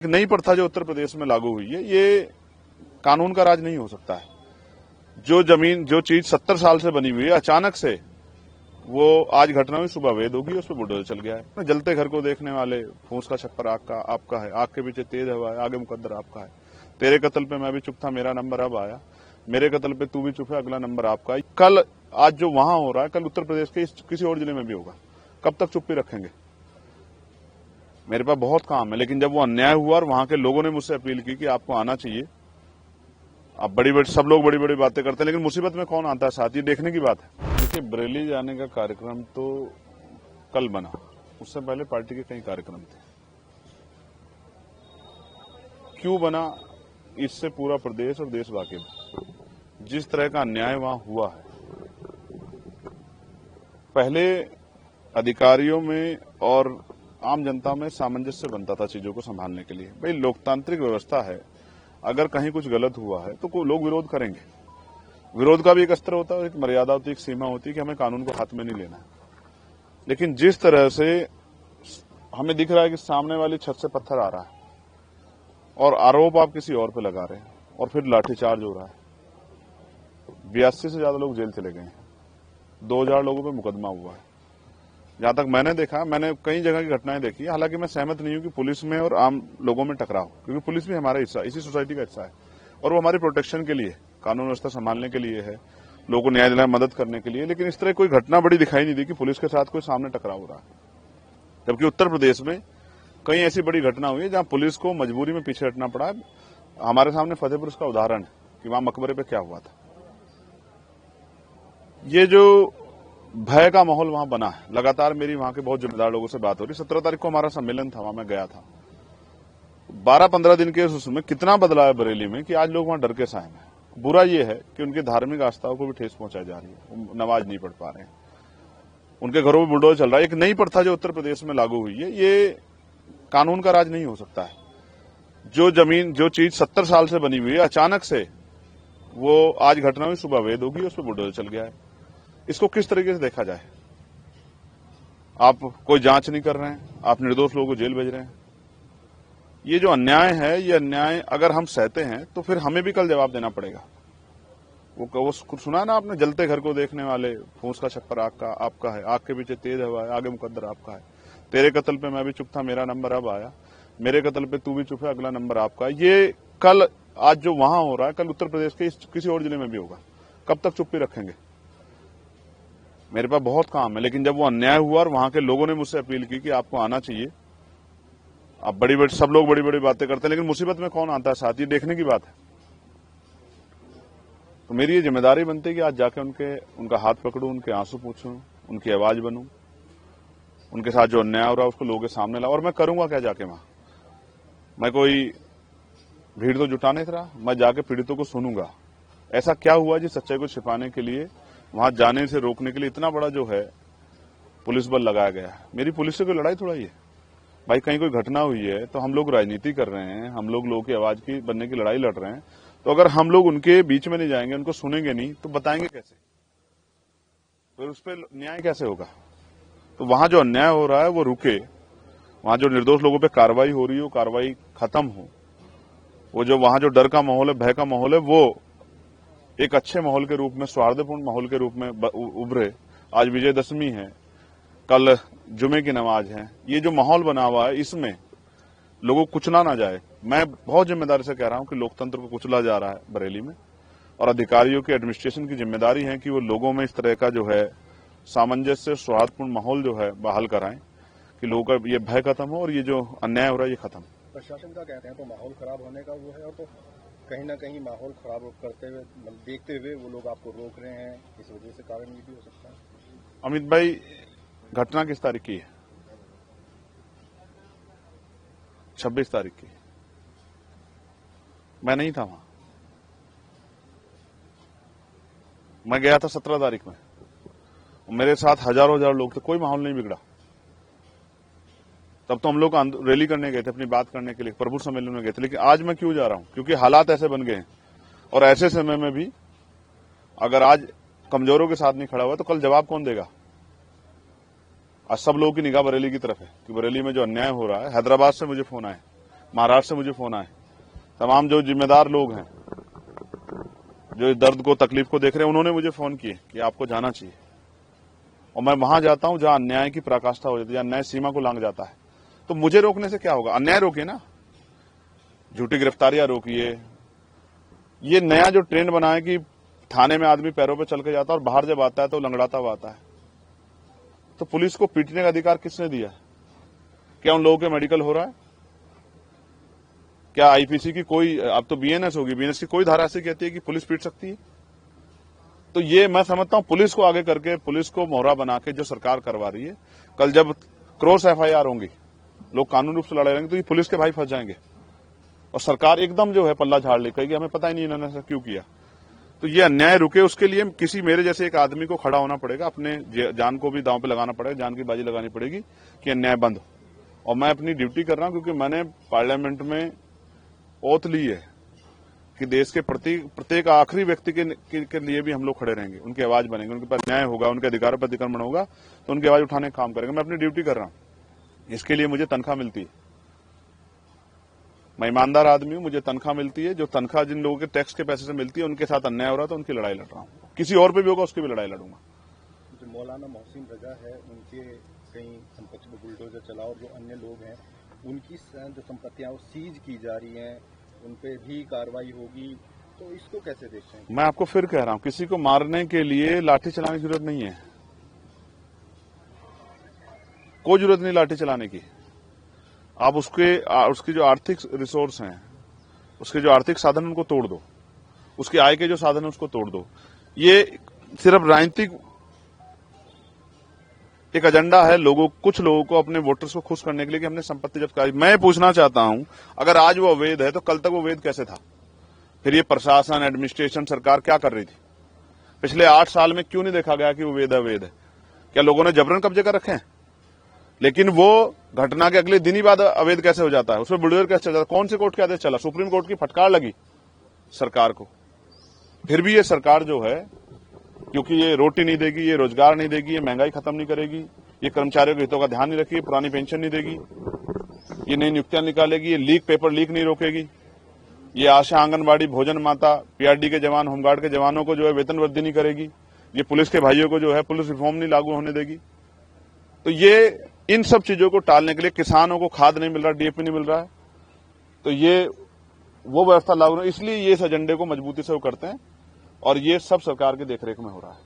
नई प्रथा जो उत्तर प्रदेश में लागू हुई है, ये कानून का राज नहीं हो सकता है। जो चीज 70 साल से बनी हुई है, अचानक से वो आज घटना हुई, सुबह वेद होगी, उस पर बुलडोजर चल गया है। जलते घर को देखने वाले, फूस का छप्पर आपका है, आग के पीछे तेज हवा है, आगे मुकद्दर आपका है। तेरे कत्ल पे मैं भी चुप था, मेरा नंबर अब आया। मेरे कत्ल पे तू भी चुप है, अगला नंबर आपका है। कल आज जो वहां हो रहा है, कल उत्तर प्रदेश के किसी और जिले में भी होगा। कब तक चुप्पी रखेंगे? मेरे पास बहुत काम है, लेकिन जब वो अन्याय हुआ और वहां के लोगों ने मुझसे अपील की कि आपको आना चाहिए। अब सब लोग बड़ी बड़ी बातें करते हैं, लेकिन मुसीबत में कौन आता है साथ, ये देखने की बात है। देखिए, बरेली जाने का कार्यक्रम तो कल बना, उससे पहले पार्टी के कई कार्यक्रम थे। क्यों बना, इससे पूरा प्रदेश और देश वाकिफ। जिस तरह का अन्याय वहां हुआ है, पहले अधिकारियों में और आम जनता में सामंजस्य बनता था चीजों को संभालने के लिए। भाई, लोकतांत्रिक व्यवस्था है, अगर कहीं कुछ गलत हुआ है तो लोग विरोध करेंगे। विरोध का भी एक अस्त्र होता है, एक मर्यादा होती है, एक सीमा होती है कि हमें कानून को हाथ में नहीं लेना है। लेकिन जिस तरह से हमें दिख रहा है कि सामने वाली छत से पत्थर आ रहा है और आरोप आप किसी और पे लगा रहे हैं, और फिर लाठीचार्ज हो रहा है। 82 से ज्यादा लोग जेल चले गए हैं, 2000 लोगों पे मुकदमा हुआ है। जहां तक मैंने देखा, मैंने कई जगह की घटनाएं देखी। हालांकि मैं सहमत नहीं हूं कि पुलिस में और आम लोगों में टकराव, क्योंकि पुलिस भी हमारा हिस्सा, इसी सोसाइटी का हिस्सा है, और वो हमारी प्रोटेक्शन के लिए, कानून व्यवस्था संभालने के लिए है, लोगों को न्याय दिलाने में मदद करने के लिए। लेकिन इस तरह कोई घटना बड़ी दिखाई नहीं दी कि पुलिस के साथ कोई सामने टकराव हो रहा है। जबकि उत्तर प्रदेश में कई ऐसी बड़ी घटना हुई है जहां पुलिस को मजबूरी में पीछे हटना पड़ा है। हमारे सामने फतेहपुर उसका उदाहरण है कि वहां मकबरे पे क्या हुआ था। ये जो भय का माहौल वहां बना है, लगातार मेरी वहां के बहुत जिम्मेदार लोगों से बात हो रही। 17 तारीख को हमारा सम्मेलन था, वहां मैं गया था। 12-15 दिन के उसमें कितना बदलाव है बरेली में कि आज लोग वहां डर के साए हैं। बुरा ये है कि उनकी धार्मिक आस्थाओं को भी ठेस पहुंचाई जा रही है, नमाज नहीं पढ़ पा रहे हैं, उनके घरों में बुलडोजर चल रहा है। एक नई प्रथा जो उत्तर प्रदेश में लागू हुई है, ये कानून का राज नहीं हो सकता है। जो चीज 70 साल से बनी हुई है, अचानक से वो आज घटना हुई, सुबह वेद होगी, उस पर बुलडोजर चल गया है। इसको किस तरीके से देखा जाए? आप कोई जांच नहीं कर रहे हैं, आप निर्दोष लोगों को जेल भेज रहे हैं। ये जो अन्याय है, ये अन्याय अगर हम सहते हैं तो फिर हमें भी कल जवाब देना पड़ेगा। वो सुना ना आपने, जलते घर को देखने वाले, फूस का छप्पर आपका है, आग के पीछे तेज हवा है, आगे मुकद्दर आपका है। तेरे कत्ल पे मैं भी चुप था, मेरा नंबर अब आया। मेरे कत्ल पे तू भी चुप है, अगला नंबर आपका है। ये कल आज जो वहां हो रहा है, कल उत्तर प्रदेश के किसी और जिले में भी होगा। कब तक चुप्पी रखेंगे? मेरे पास बहुत काम है, लेकिन जब वो अन्याय हुआ और वहां के लोगों ने मुझसे अपील की कि आपको आना चाहिए। अब सब लोग बड़ी बड़ी बातें करते हैं, लेकिन मुसीबत में कौन आता है साथ, ये देखने की बात है। तो मेरी ये जिम्मेदारी बनती है कि आज जाके उनका हाथ पकड़ूं, उनके आंसू पूछूं, उनकी आवाज बनूं, उनके साथ जो अन्याय हो रहा है उसको लोगों के सामने लाऊं। और मैं करूंगा क्या जाके वहां? मैं कोई भीड़ तो जुटा नहीं रहा, मैं जाके पीड़ितों को सुनूंगा। ऐसा क्या हुआ जिस सच्चाई को छिपाने के लिए, वहां जाने से रोकने के लिए इतना बड़ा जो है पुलिस बल लगाया गया है। मेरी पुलिस से कोई लड़ाई थोड़ा ही है भाई। कहीं कोई घटना हुई है तो हम लोग राजनीति कर रहे हैं, हम लोगों की आवाज की बनने की लड़ाई लड़ रहे हैं। तो अगर हम लोग उनके बीच में नहीं जाएंगे, उनको सुनेंगे नहीं, तो बताएंगे कैसे? फिर उस पर न्याय कैसे होगा? तो वहां जो अन्याय हो रहा है वो रुके, वहां जो निर्दोष लोगों पे कार्रवाई हो रही है वो कार्रवाई खत्म हो। वो जो वहां जो डर का माहौल है, भय का माहौल है, वो एक अच्छे माहौल के रूप में, सौहार्दपूर्ण माहौल के रूप में उभरे। आज विजयदशमी है, कल जुमे की नमाज है। ये जो माहौल बना हुआ है, इसमें लोगों को कुचला ना जाए। मैं बहुत जिम्मेदारी से कह रहा हूं कि लोकतंत्र को कुचला जा रहा है बरेली में, और अधिकारियों की, एडमिनिस्ट्रेशन की जिम्मेदारी है कि वो लोगों में इस तरह का जो है सामंजस्य, सौहार्दपूर्ण माहौल जो है बहाल कराएं, कि लोगों का ये भय खत्म हो और ये जो अन्याय हो रहा है ये खत्म। प्रशासन का कहते हैं तो माहौल खराब होने का वो है, और तो कहीं ना कहीं माहौल खराब करते हुए, देखते हुए वो लोग आपको रोक रहे हैं, इस वजह से कारण ये भी हो सकता है। अमित भाई, घटना किस तारीख की है? 26 तारीख की। मैं नहीं था वहां, मैं गया था 17 तारीख में। मेरे साथ हजारों लोग थे, कोई माहौल नहीं बिगड़ा। तब तो हम लोग रैली करने गए थे, अपनी बात करने के लिए, प्रभु सम्मेलन में गए थे। लेकिन आज मैं क्यों जा रहा हूं? क्योंकि हालात ऐसे बन गए हैं, और ऐसे समय में भी अगर आज कमजोरों के साथ नहीं खड़ा हुआ तो कल जवाब कौन देगा? आज सब लोगों की निगाह बरेली की तरफ है कि बरेली में जो अन्याय हो रहा है। हैदराबाद से मुझे फोन आए महाराष्ट्र से मुझे फोन आए, तमाम जो जिम्मेदार लोग हैं, जो इस दर्द को, तकलीफ को देख रहे हैं, उन्होंने मुझे फोन किए कि आपको जाना चाहिए। और मैं वहां जाता हूं जहां अन्याय की पराकाष्ठा हो जाती है, अन्याय सीमा को लांघ जाता है। तो मुझे रोकने से क्या होगा? अन्याय रोकिए ना, झूठी गिरफ्तारियां रोकिए। ये नया जो ट्रेंड बना है कि थाने में आदमी पैरों पे चल के जाता है और बाहर जब आता है तो लंगड़ाता हुआ आता है। तो पुलिस को पीटने का अधिकार किसने दिया है? क्या उन लोगों के मेडिकल हो रहा है? क्या आईपीसी की कोई, अब तो बीएनएस होगी, बीएनएस की कोई धारा ऐसी कहती है कि पुलिस पीट सकती है? तो ये मैं समझता हूं पुलिस को आगे करके, पुलिस को मोहरा बना के जो सरकार करवा रही है, कल जब क्रॉस एफआईआर होंगी, लोग कानूनी रूप से लड़ाई रहेंगे, तो ये पुलिस के भाई फंस जाएंगे और सरकार एकदम जो है पल्ला झाड़ ले, कहेगी हमें पता ही नहीं इन्होंने ऐसा क्यों किया। तो ये अन्याय रुके, उसके लिए किसी मेरे जैसे एक आदमी को खड़ा होना पड़ेगा, अपने जान को भी दांव पे लगाना पड़ेगा, जान की बाजी लगानी पड़ेगी कि अन्याय बंद हो। और मैं अपनी ड्यूटी कर रहा हूं क्योंकि मैंने पार्लियामेंट में ओथ ली है कि देश के प्रत्येक आखिरी व्यक्ति के लिए भी हम लोग खड़े रहेंगे, उनकी आवाज बनेंगे, उनके पास न्याय होगा, उनके अधिकारों पर अतिक्रमण होगा तो उनकी आवाज उठाने का काम करेंगे। मैं अपनी ड्यूटी कर रहा हूं, इसके लिए मुझे तनख्वाह मिलती है। मैं ईमानदार आदमी हूं, मुझे तनख्वाह मिलती है। जो तनख्वाह जिन लोगों के टैक्स के पैसे से मिलती है, उनके साथ अन्याय हो रहा है तो उनकी लड़ाई लड़ रहा हूं। किसी और पे भी होगा उसकी भी लड़ाई लड़ूंगा। जो मौलाना मोहसिन रजा है, उनके कहीं संपत्ति में बुलडोजर चला और जो अन्य लोग हैं उनकी जो संपत्तियां सीज की जा रही हैं, उन पे भी कार्रवाई होगी, तो इसको कैसे देखते हैं? मैं आपको फिर कह रहा हूं, किसी को मारने के लिए लाठी चलाने की जरूरत नहीं है, कोई जरूरत नहीं लाठी चलाने की। आप उसकी जो आर्थिक रिसोर्स हैं, उसके जो आर्थिक साधन उनको तोड़ दो, उसके आय के जो साधन है उसको तोड़ दो। ये सिर्फ राजनीतिक एक एजेंडा है, कुछ लोगों को, अपने वोटर्स को खुश करने के लिए कि हमने संपत्ति जब्त करी। मैं पूछना चाहता हूं, अगर आज वो अवैध है तो कल तक वो वैध कैसे था? फिर ये प्रशासन, एडमिनिस्ट्रेशन, सरकार क्या कर रही थी? पिछले 8 साल में क्यों नहीं देखा गया कि वो वैध है? क्या लोगों ने जबरन कब्जे कर रखे हैं? लेकिन वो घटना के अगले दिन ही बाद अवैध कैसे हो जाता है? उसमें बुलडोजर कैसे चल जाता है? कौन से कोर्ट के आदेश चला? सुप्रीम कोर्ट की फटकार लगी सरकार को। फिर भी ये सरकार जो है, क्योंकि ये रोटी नहीं देगी, ये रोजगार नहीं देगी, ये महंगाई खत्म नहीं करेगी, ये कर्मचारियों के हितों का ध्यान नहीं रखेगी, पुरानी पेंशन नहीं देगी, ये नई नियुक्तियां निकालेगी, ये पेपर लीक नहीं रोकेगी, ये आशा, आंगनबाड़ी, भोजन माता, पीआरडी के जवान, होमगार्ड के जवानों को जो है वेतन वृद्धि नहीं करेगी, ये पुलिस के भाइयों को जो है पुलिस रिफॉर्म नहीं लागू होने देगी। तो ये इन सब चीजों को टालने के लिए, किसानों को खाद नहीं मिल रहा, डीएपी नहीं मिल रहा है, तो ये वो व्यवस्था लागू, इसलिए ये इस एजेंडे को मजबूती से वो करते हैं और ये सब सरकार की देखरेख में हो रहा है।